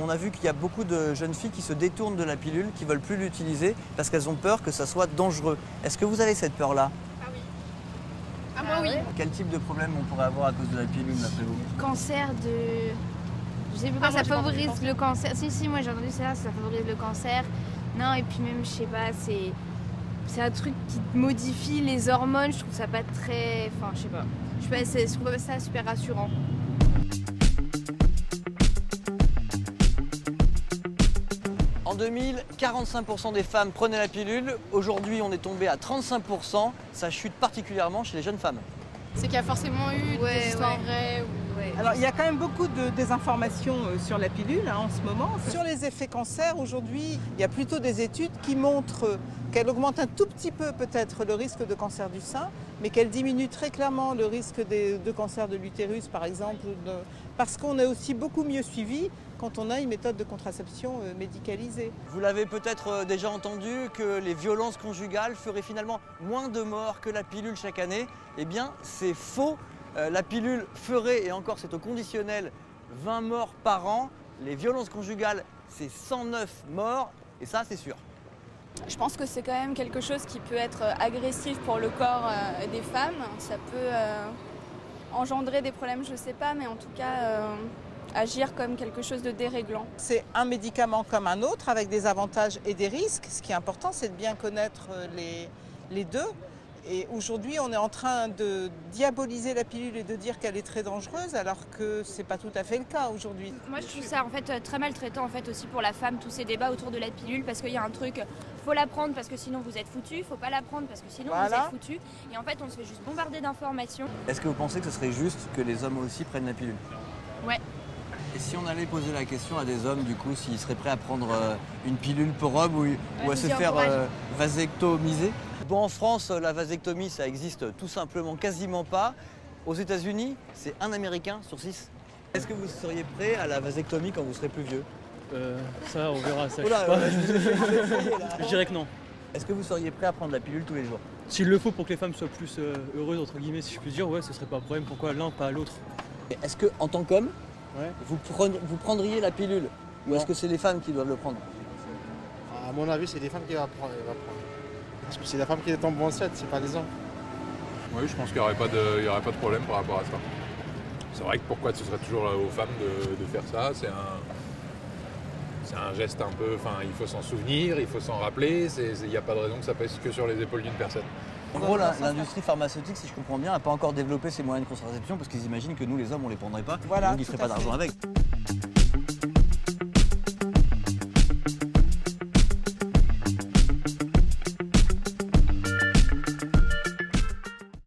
On a vu qu'il y a beaucoup de jeunes filles qui se détournent de la pilule, qui ne veulent plus l'utiliser parce qu'elles ont peur que ça soit dangereux. Est-ce que vous avez cette peur-là? Ah oui. Ah moi oui. Quel type de problème on pourrait avoir à cause de la pilule d'après vous? Cancer de... Je sais pas, ça favorise le cancer. Si, moi j'ai entendu ça favorise le cancer. Non, et puis même, je sais pas, c'est un truc qui modifie les hormones. Je trouve ça pas très... Enfin, je sais pas. Je trouve pas ça super rassurant. En 2000, 45% des femmes prenaient la pilule. Aujourd'hui, on est tombé à 35%. Ça chute particulièrement chez les jeunes femmes. C'est qu'il y a forcément eu des histoires vraies. Alors, il y a quand même beaucoup de désinformation sur la pilule en ce moment. Sur les effets cancer, aujourd'hui, il y a plutôt des études qui montrent qu'elle augmente un tout petit peu peut-être le risque de cancer du sein, mais qu'elle diminue très clairement le risque de cancer de l'utérus, par exemple, parce qu'on est aussi beaucoup mieux suivi quand on a une méthode de contraception médicalisée. Vous l'avez peut-être déjà entendu que les violences conjugales feraient finalement moins de morts que la pilule chaque année. Eh bien, c'est faux. La pilule ferait, et encore c'est au conditionnel, 20 morts par an. Les violences conjugales, c'est 109 morts, et ça c'est sûr. Je pense que c'est quand même quelque chose qui peut être agressif pour le corps des femmes. Ça peut engendrer des problèmes, je ne sais pas, mais en tout cas agir comme quelque chose de déréglant. C'est un médicament comme un autre avec des avantages et des risques. Ce qui est important, c'est de bien connaître les deux. Et aujourd'hui, on est en train de diaboliser la pilule et de dire qu'elle est très dangereuse, alors que ce n'est pas tout à fait le cas aujourd'hui. Moi, je trouve ça en fait très maltraitant en fait aussi pour la femme, tous ces débats autour de la pilule, parce qu'il y a un truc, faut la prendre parce que sinon vous êtes foutu, faut pas la prendre parce que sinon vous êtes foutu. Et en fait, on se fait juste bombarder d'informations. Est-ce que vous pensez que ce serait juste que les hommes aussi prennent la pilule? Ouais. Et si on allait poser la question à des hommes, du coup, s'ils seraient prêts à prendre une pilule pour homme ou à se faire vasectomiser? Bon, en France, la vasectomie, ça existe tout simplement quasiment pas. Aux États-Unis, c'est un Américain sur 6. Est-ce que vous seriez prêt à la vasectomie quand vous serez plus vieux? Ça, on verra. Ça, Oula, je dirais que non. Est-ce que vous seriez prêt à prendre la pilule tous les jours? S'il le faut pour que les femmes soient plus heureuses, entre guillemets, si je puis dire, ouais, ce serait pas un problème. Pourquoi l'un, pas l'autre? Est-ce que, en tant qu'homme, ouais, vous prendriez la pilule? Ou est-ce que c'est les femmes qui doivent le prendre? À mon avis, c'est les femmes qui vont prendre. Parce que c'est la femme qui tombe enceinte, c'est pas les hommes. Oui, je pense qu'il n'y aurait pas de problème par rapport à ça. C'est vrai que pourquoi ce serait toujours aux femmes de faire ça? C'est un geste un peu... Enfin, il faut s'en souvenir, il faut s'en rappeler. Il n'y a pas de raison que ça pèse que sur les épaules d'une personne. En gros, l'industrie pharmaceutique, si je comprends bien, n'a pas encore développé ces moyens de contraception parce qu'ils imaginent que nous, les hommes, on ne les prendrait pas. Voilà, donc ils ne feraient pas d'argent avec.